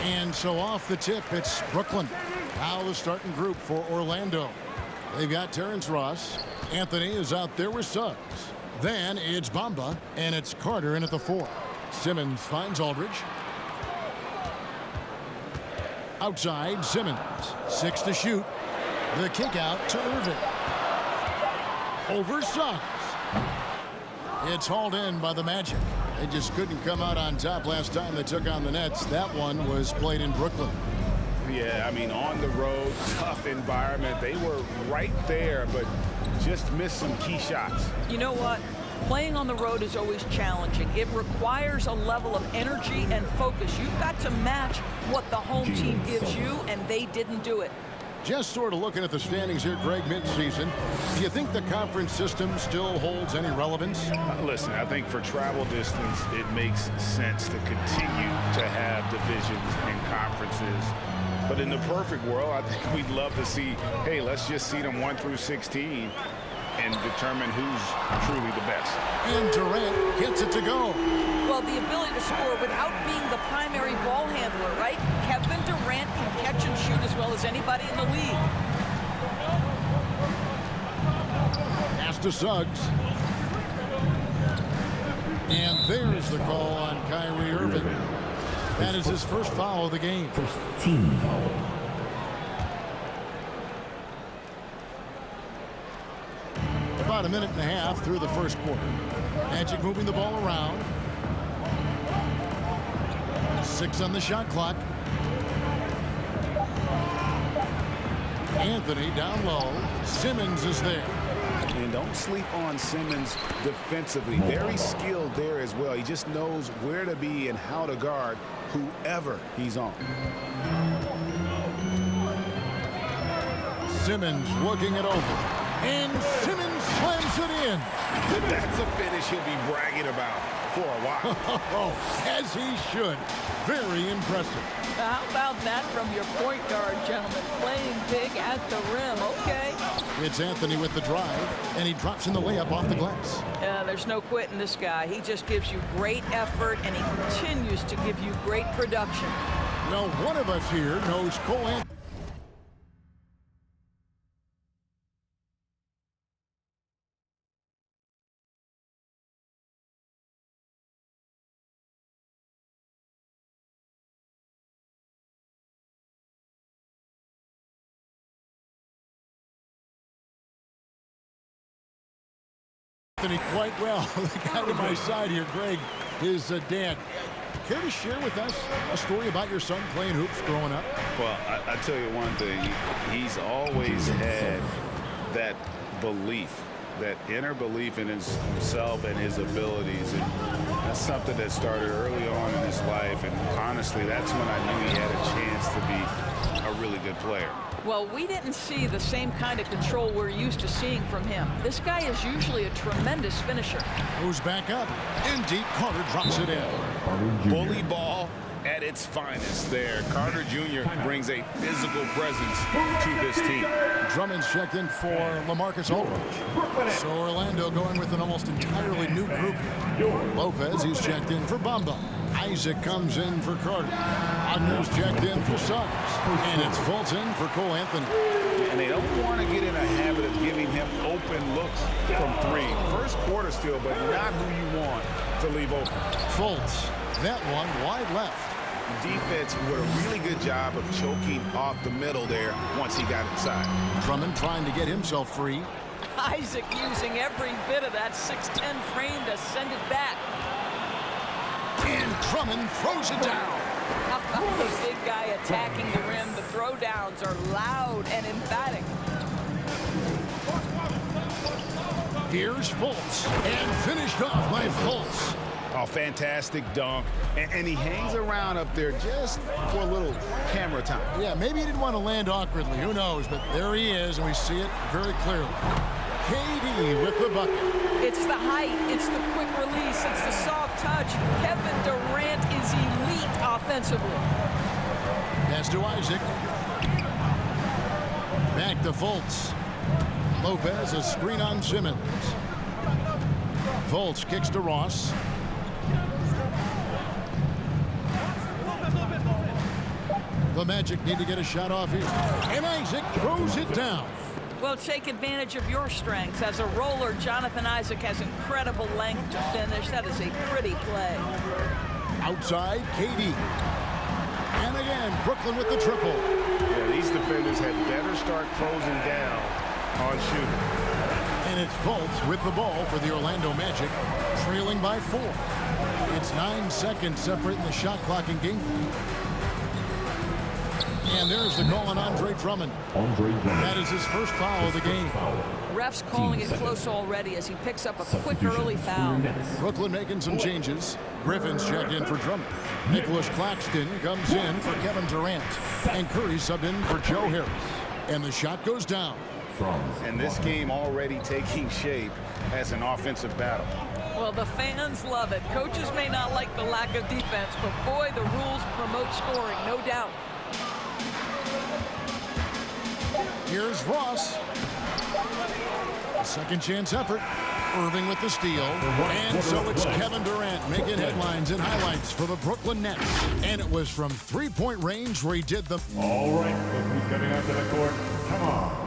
And so off the tip, it's Brooklyn. Now the starting group for Orlando. They've got Terrence Ross. Anthony is out there with Suggs. Then it's Bamba, and it's Carter in at the 4. Simmons finds Aldridge. Outside, Simmons. 6 to shoot. The kick out to Irving. Over Suggs. It's hauled in by the Magic. They just couldn't come out on top last time they took on the Nets. That one was played in Brooklyn. Yeah, I mean, on the road, tough environment. They were right there, but just missed some key shots. You know what? Playing on the road is always challenging. It requires a level of energy and focus. You've got to match what the home team gives you, and they didn't do it. Just sort of looking at the standings here, Greg, mid-season. Do you think the conference system still holds any relevance? Listen, I think for travel distance, it makes sense to continue to have divisions and conferences. But in the perfect world, I think we'd love to see, hey, let's just seed them 1 through 16 and determine who's truly the best. And Durant gets it to go. Well, the ability to score without being the primary ball handler, right? Kevin Durant can catch and shoot as well as anybody in the league. Pass to Suggs. And there's the call on Kyrie Irving. That is his first foul of the game. First team foul. About a minute and a half through the first quarter. Magic moving the ball around. 6 on the shot clock. Anthony down low. Simmons is there. And don't sleep on Simmons defensively. Very skilled there as well. He just knows where to be and how to guard whoever he's on. Simmons working it over. And Simmons slams it in. That's a finish he'll be bragging about for a while. As he should. Very impressive. How about that from your point guard, gentlemen? Playing big at the rim, okay. It's Anthony with the drive, and he drops in the layup off the glass. There's no quitting this guy. He just gives you great effort, and he continues to give you great production. Now, one of us here knows Cole Anthony. Quite well. The guy to my side here, Greg, is dad. Care to share with us a story about your son playing hoops growing up? Well, I tell you one thing. He's always had that belief, that inner belief in himself and his abilities. And that's something that started early on in his life. And honestly, that's when I knew he had a chance to be a really good player. Well, we didn't see the same kind of control we're used to seeing from him. This guy is usually a tremendous finisher. Moves back up. In deep, Carter drops it in. Bully ball at its finest there. Carter Jr. brings a physical presence to this team. Drummond's checked in for LaMarcus Aldridge. So Orlando going with an almost entirely new group. Lopez, he's checked in for Bamba. Isaac comes in for Carter. Wagner's checked in for Suggs. And it's Fulton for Cole Anthony. And they don't want to get in a habit of giving him open looks from 3. First quarter still, but not who you want to leave open. Fultz, that one wide left. Defense did a really good job of choking off the middle there once he got inside. Drummond trying to get himself free. Isaac using every bit of that 6'10" frame to send it back. And Drummond throws it down. How about the big guy attacking the rim? The throwdowns are loud and emphatic. Here's Fultz. And finished off by Fultz. Oh, fantastic dunk. And he hangs around up there just for a little camera time. Yeah, maybe he didn't want to land awkwardly. Who knows? But there he is, and we see it very clearly. KD with the bucket. It's the height. It's the quick release. It's the soft touch. Kevin Durant is elite offensively. Pass to Isaac. Back to Fultz. Lopez, a screen on Simmons. Fultz kicks to Ross. The Magic need to get a shot off here. And Isaac throws it down. Well, take advantage of your strengths. As a roller, Jonathan Isaac has incredible length to finish. That is a pretty play. Outside, KD. And again, Brooklyn with the triple. Yeah, these defenders had better start closing down on shooting. And it's Fultz with the ball for the Orlando Magic, trailing by 4. It's 9 seconds separating the shot clock and game. And there's the call on Andre Drummond. That is his first foul of the game. Refs calling it close already as he picks up a quick early foul. Brooklyn making some changes. Griffin's checked in for Drummond. Nicholas Claxton comes in for Kevin Durant. And Curry subbed in for Joe Harris. And the shot goes down. And this game already taking shape as an offensive battle. Well, the fans love it. Coaches may not like the lack of defense, but boy, the rules promote scoring, no doubt. Here's Ross. A second chance effort. Irving with the steal. And so it's Kevin Durant making headlines and highlights for the Brooklyn Nets. And it was from three-point range where he did the... All right, look who's coming onto the court. Come on.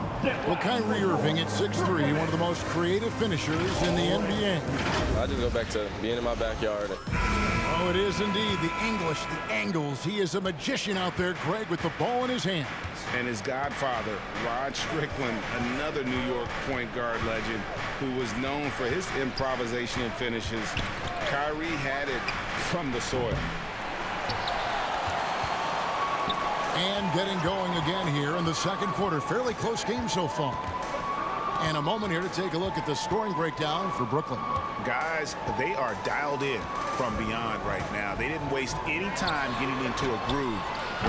Well, Kyrie Irving at 6'3", one of the most creative finishers in the NBA. I just go back to being in my backyard. Oh, it is indeed. The English, the angles. He is a magician out there, Greg, with the ball in his hands. And his godfather, Rod Strickland, another New York point guard legend who was known for his improvisation and finishes. Kyrie had it from the soil. And getting going again here in the second quarter. Fairly close game so far. And a moment here to take a look at the scoring breakdown for Brooklyn. Guys, they are dialed in from beyond right now. They didn't waste any time getting into a groove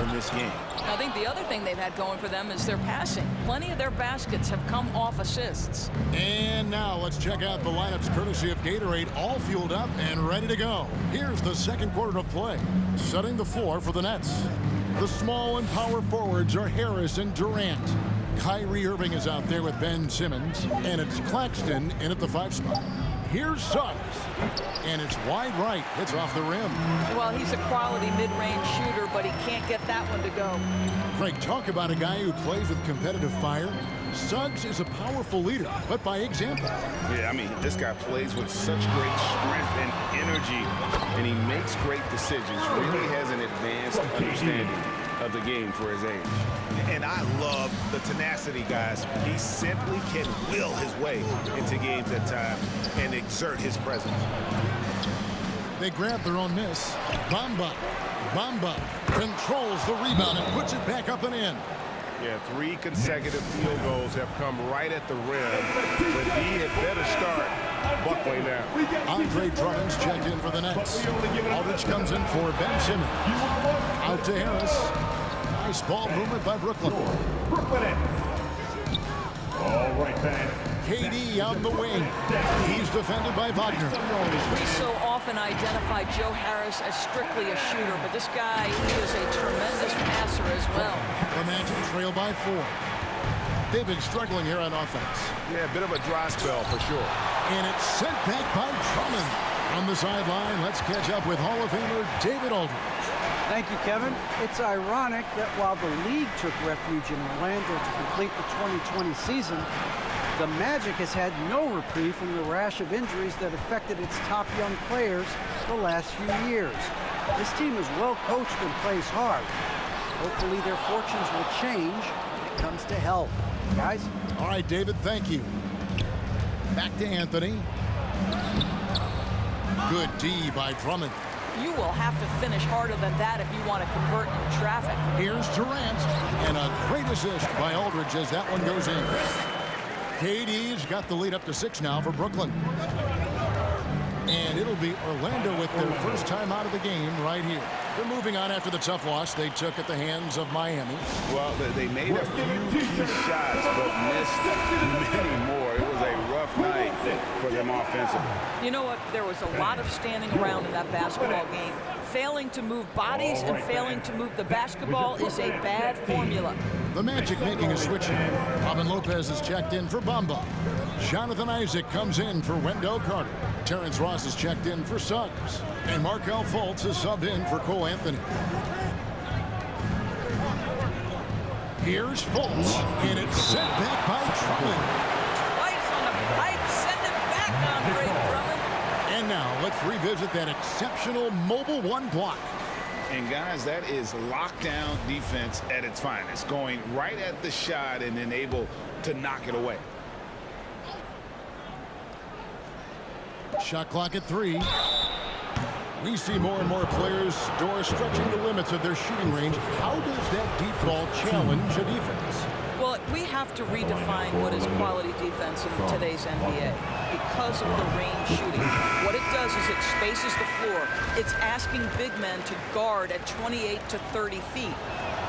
in this game. I think the other thing they've had going for them is their passing. Plenty of their baskets have come off assists. And now let's check out the lineups courtesy of Gatorade, all fueled up and ready to go. Here's the second quarter of play. Setting the floor for the Nets. The small and power forwards are Harris and Durant. Kyrie Irving is out there with Ben Simmons, and it's Claxton in at the 5 spot. Here's Suggs, and it's wide right. It's off the rim. Well, he's a quality mid-range shooter, but he can't get that one to go. Frank, talk about a guy who plays with competitive fire. Suggs is a powerful leader, but by example. Yeah, I mean, this guy plays with such great strength and energy, and he makes great decisions. Really has an advanced understanding of the game for his age. And I love the tenacity, guys. He simply can will his way into games at times and exert his presence. They grab their own miss. Bamba controls the rebound and puts it back up and in. Yeah, 3 consecutive field goals have come right at the rim. But he had better start buckling now. Andre Drummond's checked in for the Nets. Aldridge comes in for Ben Simmons. Out to Harris. Nice ball movement by Brooklyn. All right, fans. KD on the wing. He's defended by Wagner. We so often identify Joe Harris as strictly a shooter, but this guy, he is a tremendous passer as well. The Magic trail by 4. They've been struggling here on offense. Yeah, a bit of a dry spell for sure. And it's sent back by Drummond. On the sideline, let's catch up with Hall of Famer David Aldridge. Thank you, Kevin. It's ironic that while the league took refuge in Orlando to complete the 2020 season, the Magic has had no reprieve from the rash of injuries that affected its top young players the last few years. This team is well coached and plays hard. Hopefully their fortunes will change when it comes to health. Guys? All right, David, thank you. Back to Anthony. Good D by Drummond. You will have to finish harder than that if you want to convert in traffic. Here's Durant. And a great assist by Aldridge as that one goes in. KD's got the lead up to 6 now for Brooklyn. And it'll be Orlando with their first time out of the game right here. They're moving on after the tough loss they took at the hands of Miami. Well, they made a few key shots, but missed many more. It was a rough night for them offensively. You know what? There was a lot of standing around in that basketball game. Failing to move bodies and failing to move the basketball is a bad formula. The Magic making a switch here. Robin Lopez is checked in for Bamba. Jonathan Isaac comes in for Wendell Carter. Terrence Ross is checked in for Suggs. And Markelle Fultz is subbed in for Cole Anthony. Here's Fultz, and it's sent back by Drummond. Twice on the pipe, send it back, Andre Drummond. And now let's revisit that exceptional mobile one block. And guys, that is lockdown defense at its finest, going right at the shot and then able to knock it away. Shot clock at 3. We see more and more players stretching the limits of their shooting range. How does that deep ball challenge a defense? Well, we have to redefine what is quality defense in today's NBA because of the range shooting. What it does is it spaces the floor. It's asking big men to guard at 28 to 30 feet.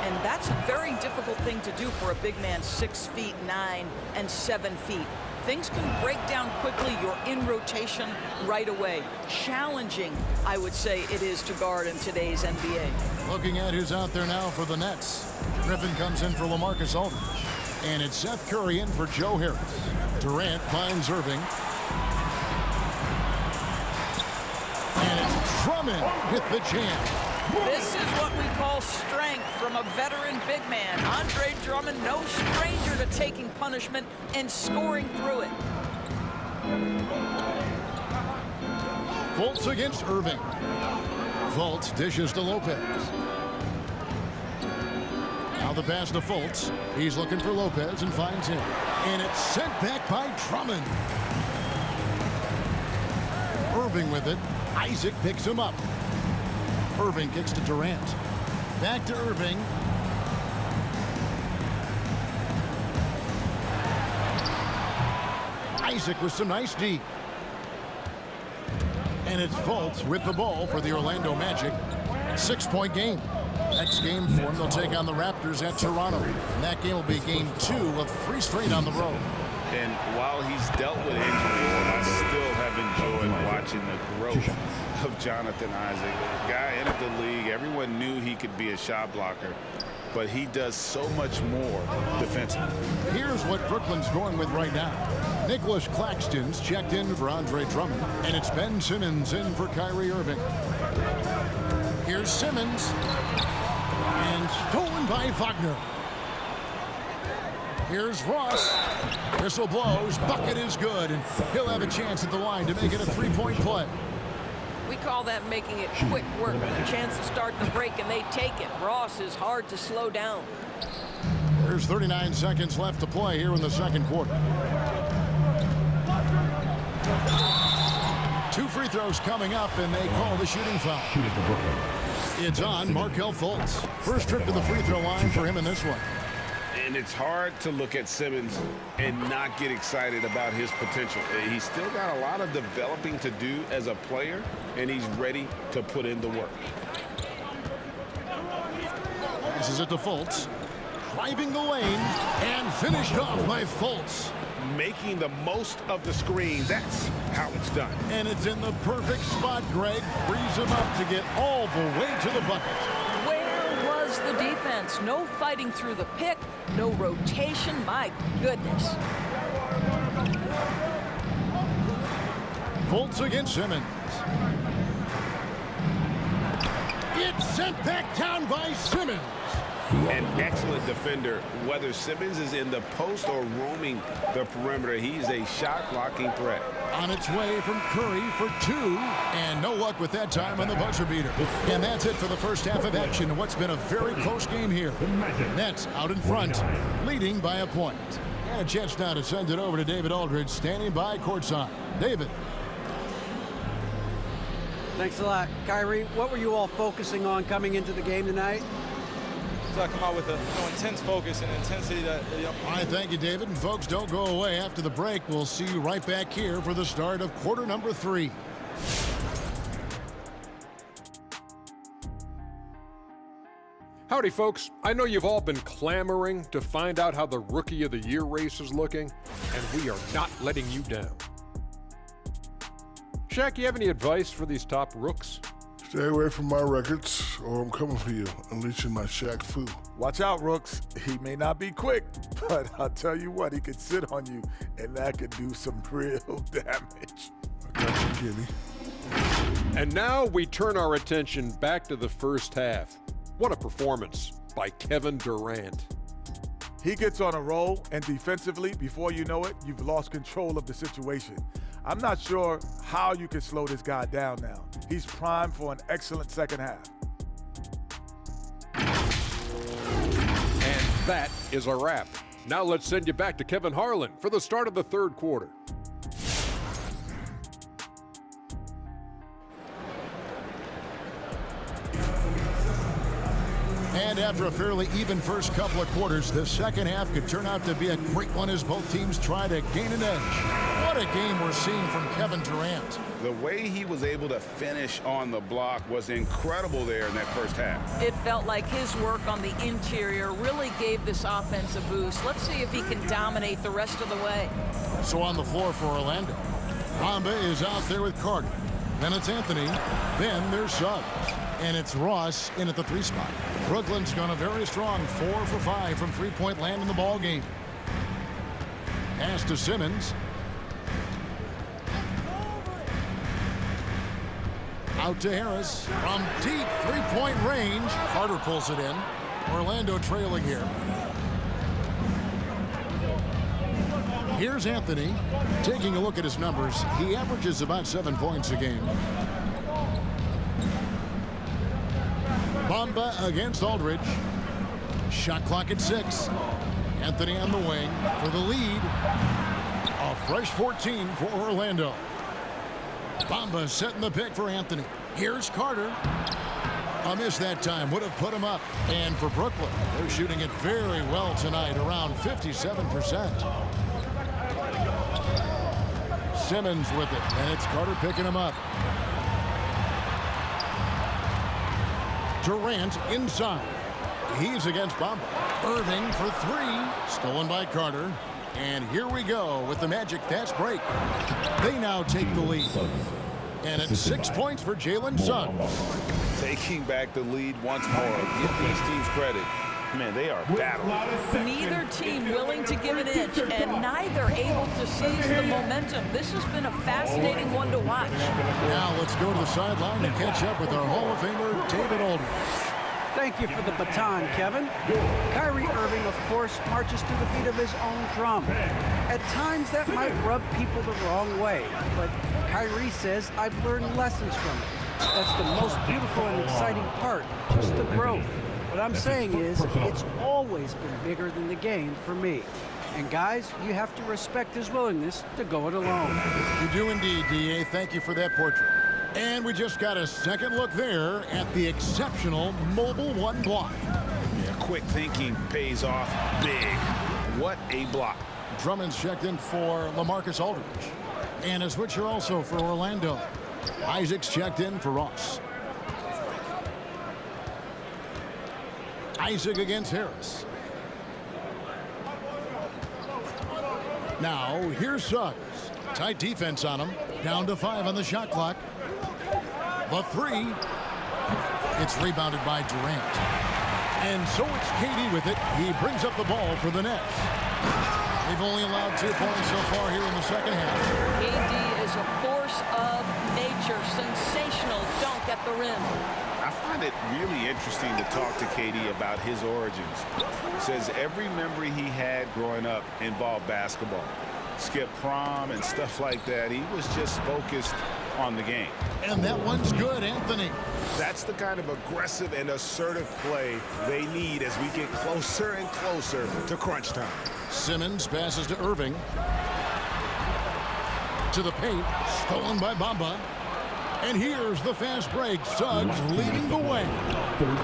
And that's a very difficult thing to do for a big man 6 feet 9 and 7 feet. Things can break down quickly. You're in rotation right away. Challenging, I would say it is to guard in today's NBA. Looking at who's out there now for the Nets. Griffin comes in for LaMarcus Aldridge. And it's Seth Curry in for Joe Harris. Durant finds Irving. And it's Drummond with the jam. This is what we call strength from a veteran big man. Andre Drummond, no stranger to taking punishment and scoring through it. Fultz against Irving. Fultz dishes to Lopez. Now the pass to Fultz. He's looking for Lopez and finds him. And it's sent back by Drummond. Irving with it. Isaac picks him up. Irving kicks to Durant. Back to Irving. Isaac with some nice D. And it's Fultz with the ball for the Orlando Magic. 6-point game. Next game for them, they'll take on the Raptors at Toronto. And that game will be game 2 of 3 straight on the road. And while he's dealt with injuries, I still have enjoyed watching the growth of Jonathan Isaac. The guy entered the league. Everyone knew he could be a shot blocker, but he does so much more defensively. Here's what Brooklyn's going with right now. Nicholas Claxton's checked in for Andre Drummond, and it's Ben Simmons in for Kyrie Irving. Here's Simmons, and stolen by Wagner. Here's Ross. Whistle blows. Bucket is good, and he'll have a chance at the line to make it a 3-point play. We call that making it quick work. A chance to start the break, and they take it. Ross is hard to slow down. There's 39 seconds left to play here in the second quarter. 2 free throws coming up, and they call the shooting foul. It's on Markelle Fultz. First trip to the free throw line for him in this one. And it's hard to look at Simmons and not get excited about his potential. He's still got a lot of developing to do as a player, and he's ready to put in the work. This is it to Fultz. Driving the lane and finished off by Fultz. Making the most of the screen. That's how it's done. And it's in the perfect spot. Greg frees him up to get all the way to the bucket. The defense, no fighting through the pick, no rotation. My goodness. Fultz against Simmons. It's sent back down by Simmons. An excellent defender. Whether Simmons is in the post or roaming the perimeter, he's a shot-blocking threat. On its way from Curry for 2, and no luck with that time on the buzzer beater. And that's it for the first half of action in what's been a very close game here. Nets out in front, leading by a point. And a chance now to send it over to David Aldridge, standing by courtside. David. Thanks a lot. Kyrie, what were you all focusing on coming into the game tonight? So I come out with a intense focus and intensity that, All right, thank you, David. And folks, don't go away after the break. We'll see you right back here for the start of quarter number 3. Howdy, folks. I know you've all been clamoring to find out how the Rookie of the Year race is looking, and we are not letting you down. Shaq, you have any advice for these top rooks? Stay away from my records, or I'm coming for you, unleashing my Shaq Fu. Watch out, rooks. He may not be quick, but I'll tell you what, he could sit on you, and that could do some real damage. I got you, Kenny. And now we turn our attention back to the first half. What a performance by Kevin Durant. He gets on a roll, and defensively, before you know it, you've lost control of the situation. I'm not sure how you can slow this guy down now. He's primed for an excellent second half. And that is a wrap. Now let's send you back to Kevin Harlan for the start of the third quarter. And after a fairly even first couple of quarters, the second half could turn out to be a great one as both teams try to gain an edge. What a game we're seeing from Kevin Durant. The way he was able to finish on the block was incredible there in that first half. It felt like his work on the interior really gave this offense a boost. Let's see if he can dominate the rest of the way. So on the floor for Orlando, Bamba is out there with Carter. Then it's Anthony. Then there's Suggs. And it's Ross in at the 3 spot. Brooklyn's gone a very strong 4 for 5 from three-point land in the ball game. Pass to Simmons. Out to Harris. From deep three-point range. Carter pulls it in. Orlando trailing here. Here's Anthony. Taking a look at his numbers, he averages about 7 points a game. Bamba against Aldridge. Shot clock at 6. Anthony on the wing for the lead. A fresh 14 for Orlando. Bamba setting the pick for Anthony. Here's Carter. A miss that time would have put him up. And for Brooklyn, they're shooting it very well tonight, around 57%. Simmons with it, and it's Carter picking him up. Durant inside. He's against Bamba. Irving for 3. Stolen by Carter. And here we go with the Magic fast break. They now take the lead. And it's 6 points for Jalen Suggs. Taking back the lead once more. Give these teams credit. Man, they are battling. Neither team willing to give an inch, and neither able to seize the momentum. This has been a fascinating one to watch. Now let's go to the sideline and catch up with our Hall of Famer, David Aldridge. Thank you for the baton, Kevin. Kyrie Irving, of course, marches to the beat of his own drum. At times, that might rub people the wrong way, but Kyrie says, I've learned lessons from it. That's the most beautiful and exciting part, just the growth. What I'm saying is, it's always been bigger than the game for me. And guys, you have to respect his willingness to go it alone. You do indeed, D.A. Thank you for that portrait. And we just got a second look there at the exceptional Mobile One block. Yeah, quick thinking pays off big. What a block. Drummond's checked in for LaMarcus Aldridge. And a switcher also for Orlando. Isaac's checked in for Ross. Isaac against Harris. Now, here's Suggs. Tight defense on him. Down to 5 on the shot clock. The 3. It's rebounded by Durant. And so it's KD with it. He brings up the ball for the Nets. They've only allowed 2 points so far here in the second half. KD is a force of nature. Sensational dunk at the rim. I find it really interesting to talk to KD about his origins. He says every memory he had growing up involved basketball. Skip prom and stuff like that. He was just focused on the game. And that one's good, Anthony. That's the kind of aggressive and assertive play they need as we get closer and closer to crunch time. Simmons passes to Irving. To the paint. Stolen by Bamba. And here's the fast break. Suggs leading the way.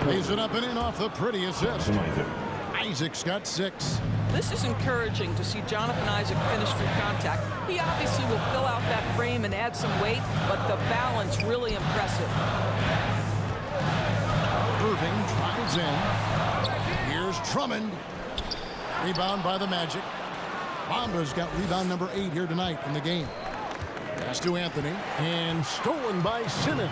Lays it up and in off the pretty assist. Isaac's got 6. This is encouraging to see Jonathan Isaac finish through contact. He obviously will fill out that frame and add some weight, but the balance really impressive. Irving drives in. Here's Drummond. Rebound by the Magic. Bamba's got rebound number 8 here tonight in the game. Pass to Anthony. And stolen by Simmons.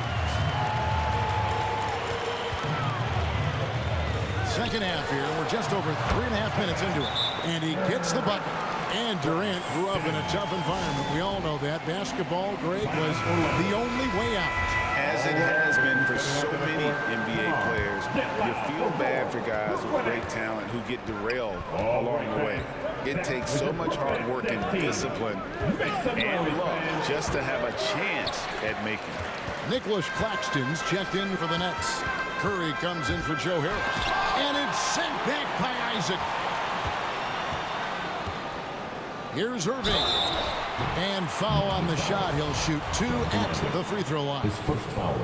Second half here. We're just over 3.5 minutes into it. And he gets the bucket. And Durant grew up in a tough environment. We all know that. Basketball, Greg, was the only way out. As it has been for so many NBA players, You feel bad for guys with great talent who get derailed along the way. It takes so much hard work and discipline and luck just to have a chance at making it. Nicholas Claxton's checked in for the Nets. Curry comes in for Joe Harris. And it's sent back by Isaac. Here's Irving. And foul on the shot. He'll shoot 2 at the free throw line. His first foul.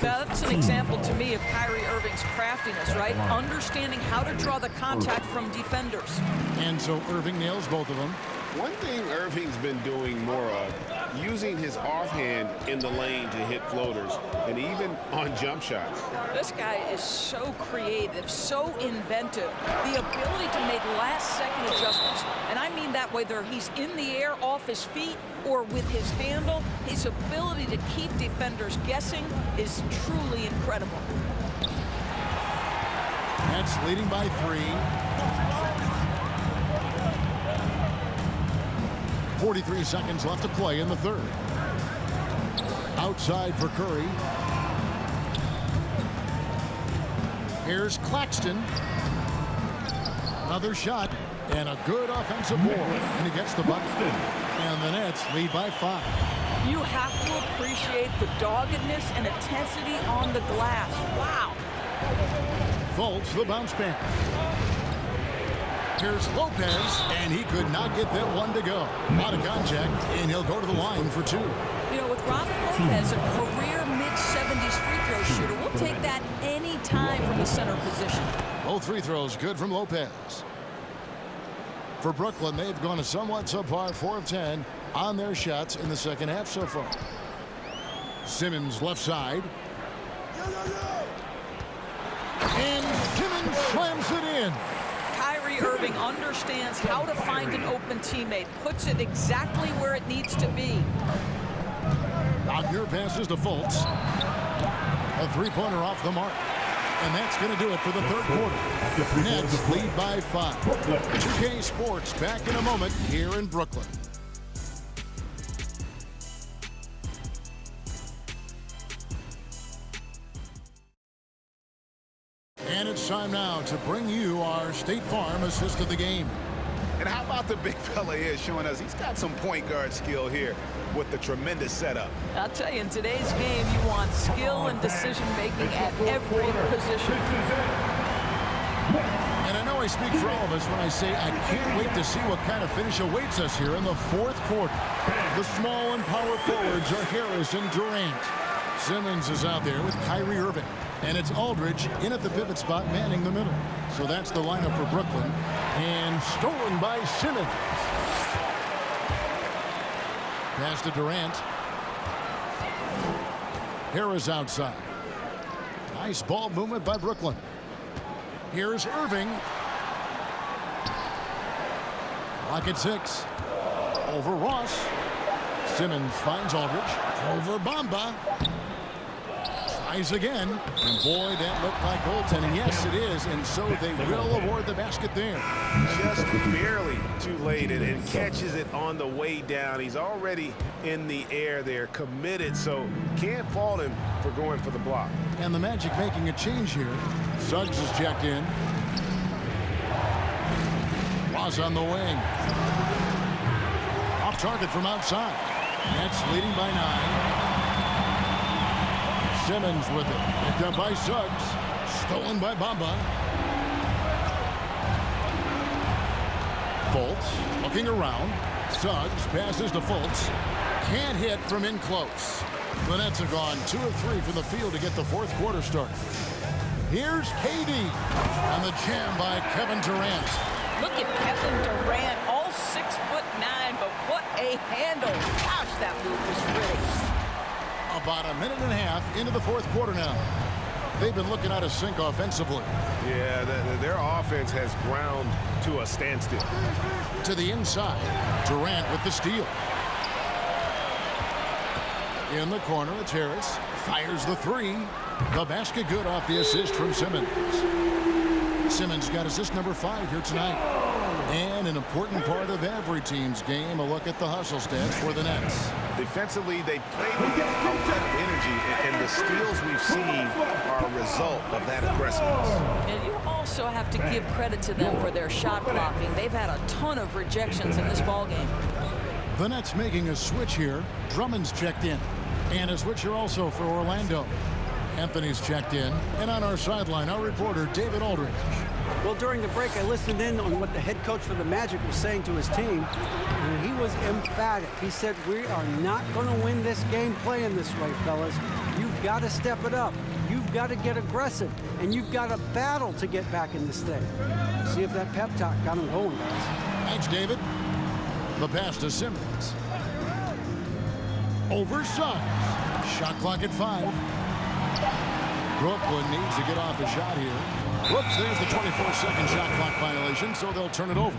Now, that's an example to me of Kyrie Irving's craftiness, right? Understanding how to draw the contact from defenders. And so Irving nails both of them. One thing Irving's been doing more of, using his offhand in the lane to hit floaters and even on jump shots. This guy is so creative, so inventive. The ability to make last-second adjustments. And I mean that whether he's in the air off his feet or with his handle, his ability to keep defenders guessing is truly incredible. Nets leading by 3. 43 seconds left to play in the third. Outside for Curry. Here's Claxton. Another shot and a good offensive board. And he gets the bucket. And the Nets lead by 5. You have to appreciate the doggedness and intensity on the glass. Wow. Fultz the bounce pass. Here's Lopez, and he could not get that one to go. Out of contact, and he'll go to the line for 2. You know, with Robin Lopez, a career mid-70s free throw shooter, we'll take that any time from the center position. Both free throws good from Lopez. For Brooklyn, they've gone a somewhat subpar 4 of 10 on their shots in the second half so far. Simmons left side. And Simmons slams it in. Kyrie Irving understands how to find an open teammate, puts it exactly where it needs to be. Wagner passes to Fultz. A three-pointer off the mark. And that's going to do it for the third quarter. Nets lead by 5. 2K Sports back in a moment here in Brooklyn. And it's time now to bring you our State Farm assist of the game. And how about the big fella here showing us he's got some point guard skill here with the tremendous setup. I'll tell you, in today's game, you want skill and decision-making at every position. And I know I speak for all of us when I say I can't wait to see what kind of finish awaits us here in the fourth quarter. The small and power forwards are Harris and Durant. Simmons is out there with Kyrie Irving. And it's Aldridge in at the pivot spot, manning the middle. So that's the lineup for Brooklyn. And stolen by Simmons. Pass to Durant. Harris outside. Nice ball movement by Brooklyn. Here's Irving. Clock at 6. Over Ross. Simmons finds Aldridge. Over Bamba. Tries again. And boy, that looked like goaltending. Yes, it is. And so they will award the basket there. Just barely too late and catches it on the way down. He's already in the air there, committed, so can't fault him for going for the block. And the Magic making a change here. Suggs is checked in. Ross on the wing. Off target from outside. Nets leading by 9. Simmons with it. Picked up by Suggs. Stolen by Bamba. Fultz looking around. Suggs passes to Fultz. Can't hit from in close. The Nets have gone 2 of 3 from the field to get the fourth quarter started. Here's KD. And the jam by Kevin Durant. Look at Kevin Durant, all 6'9", but what a handle. Gosh, that move was pretty. About a minute and a half into the fourth quarter now. They've been looking out of sync offensively. Yeah, their offense has ground to a standstill. To the inside. Durant with the steal. In the corner, it's Harris. Fires the 3. The basket good off the assist from Simmons. Simmons got assist number 5 here tonight. And an important part of every team's game, a look at the hustle stats for the Nets. Defensively, they played with a lot of energy, and the steals we've seen are a result of that aggressiveness. And you also have to give credit to them for their shot blocking. They've had a ton of rejections in this ballgame. The Nets making a switch here. Drummond's checked in. And a switcher also for Orlando. Anthony's checked in. And on our sideline, our reporter, David Aldridge. Well, during the break, I listened in on what the head coach for the Magic was saying to his team, and he was emphatic. He said, we are not going to win this game playing this way, fellas. You've got to step it up. You've got to get aggressive, and you've got to battle to get back in this thing. See if that pep talk got him going, guys. Thanks, David. The pass to Simmons. Over Suggs. Shot clock at 5. Brooklyn needs to get off a shot here. Whoops, there's the 24-second shot clock violation, so they'll turn it over.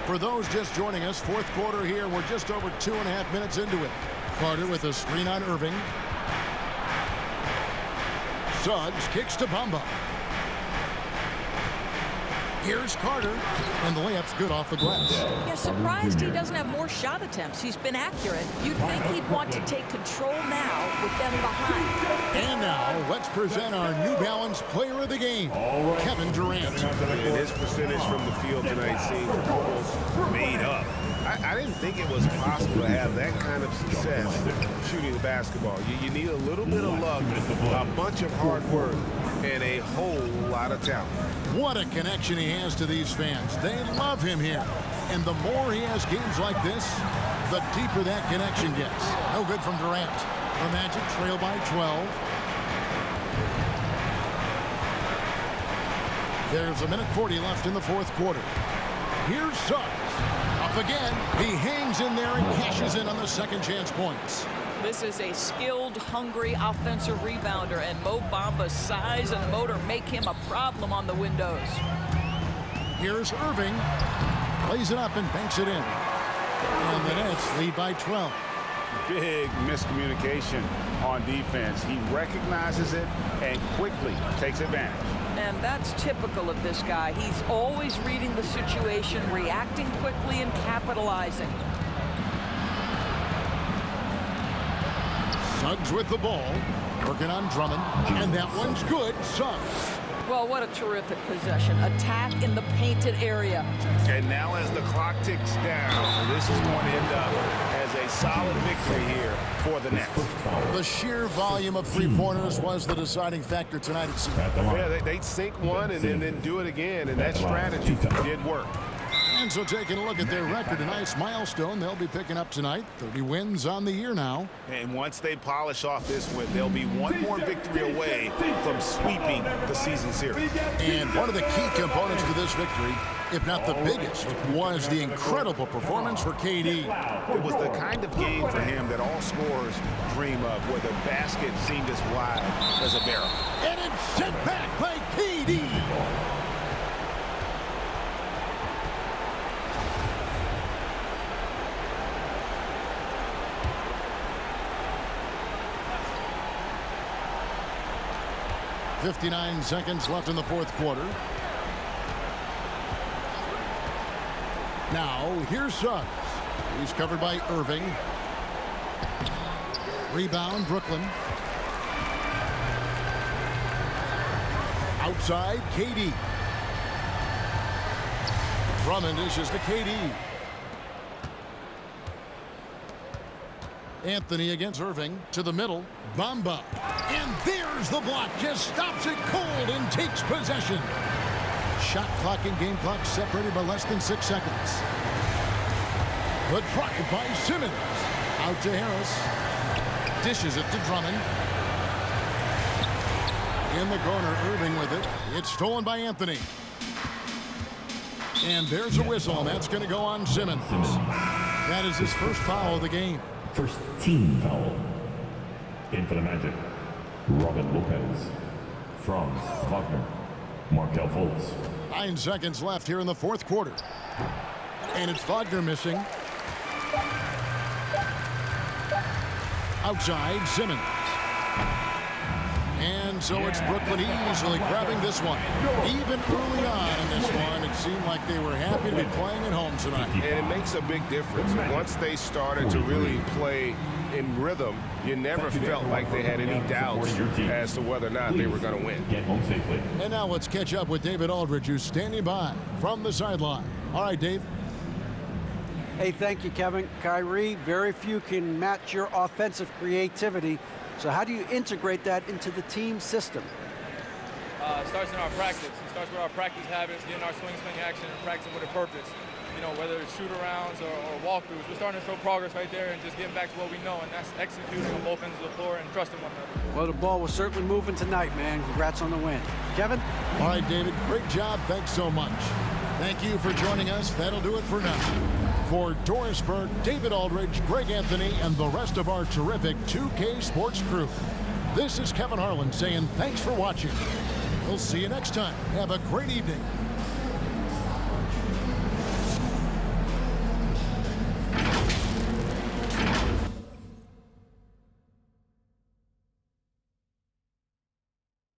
For those just joining us, fourth quarter here. We're just over 2.5 minutes into it. Carter with a screen on Irving. Suggs kicks to Bamba. Here's Carter, and the layup's good off the glass. Yeah, surprised he doesn't have more shot attempts. He's been accurate. You'd think he'd want to take control now with them behind. And now, let's present our New Balance player of the game, Kevin Durant. And his percentage from the field tonight seems almost made up. I didn't think it was possible to have that kind of success shooting the basketball. You need a little bit of luck, a bunch of hard work, and a whole lot of talent. What a connection he has to these fans. They love him here. And the more he has games like this, the deeper that connection gets. No good from Durant. The Magic trail by 12. There's 1:40 left in the fourth quarter. Here's Suggs. Up again. He hangs in there and cashes in on the second chance points. This is a skilled, hungry offensive rebounder, and Mo Bamba's size and motor make him a problem on the windows. Here's Irving. Plays it up and banks it in. And the Nets lead by 12. Big miscommunication on defense. He recognizes it and quickly takes advantage. And that's typical of this guy. He's always reading the situation, reacting quickly, and capitalizing. Suggs with the ball. Working on Drummond. And that one's good. Suggs. Well, what a terrific possession. Attack in the painted area. And now as the clock ticks down, this is going to end up as a solid victory here for the Nets. The sheer volume of three-pointers was the deciding factor tonight, it seemed. Yeah, they sink one and then do it again, and that strategy did work. And so taking a look at their record, a nice milestone they'll be picking up tonight. 30 wins on the year now. And once they polish off this win, they'll be one more victory away from sweeping the season series. And one of the key components to this victory, if not the biggest, was the incredible performance for KD. It was the kind of game for him that all scorers dream of, where the basket seemed as wide as a barrel. And it's sent back by KD. .59 seconds left in the fourth quarter. Now, here's Suggs. He's covered by Irving. Rebound, Brooklyn. Outside, KD. Drummond dishes to KD. Anthony against Irving to the middle. Bamba. And there's the block. Just stops it cold and takes possession. Shot clock and game clock separated by less than 6 seconds. The truck by Simmons. Out to Harris. Dishes it to Drummond. In the corner, Irving with it. It's stolen by Anthony. And there's a whistle, and that's going to go on Simmons. That is his first foul of the game. First team foul. In for the Magic, Robin Lopez. Franz Wagner, Markel Fultz. 9 seconds left here in the fourth quarter. And it's Wagner missing. Outside, Simmons. And And so it's Brooklyn easily grabbing this one. Even early on in this one, it seemed like they were happy to be playing at home tonight. And it makes a big difference. Once they started to really play in rhythm, you never felt like they had any doubts as to whether or not they were going to win. Get home safely. And now let's catch up with David Aldridge, who's standing by from the sideline. All right, Dave. Hey, thank you, Kevin. Kyrie, very few can match your offensive creativity. So how do you integrate that into the team system? It starts in our practice. It starts with our practice habits, getting our swing action, and practicing with a purpose. You know, whether it's shoot-arounds or walkthroughs, we're starting to show progress right there and just getting back to what we know, and that's executing on both ends of the floor and trusting one another. Well, the ball was certainly moving tonight, man. Congrats on the win. Kevin? All right, David, great job. Thanks so much. Thank you for joining us. That'll do it for now. For Doris Burke, David Aldridge, Greg Anthony, and the rest of our terrific 2K Sports crew, this is Kevin Harlan saying thanks for watching. We'll see you next time. Have a great evening.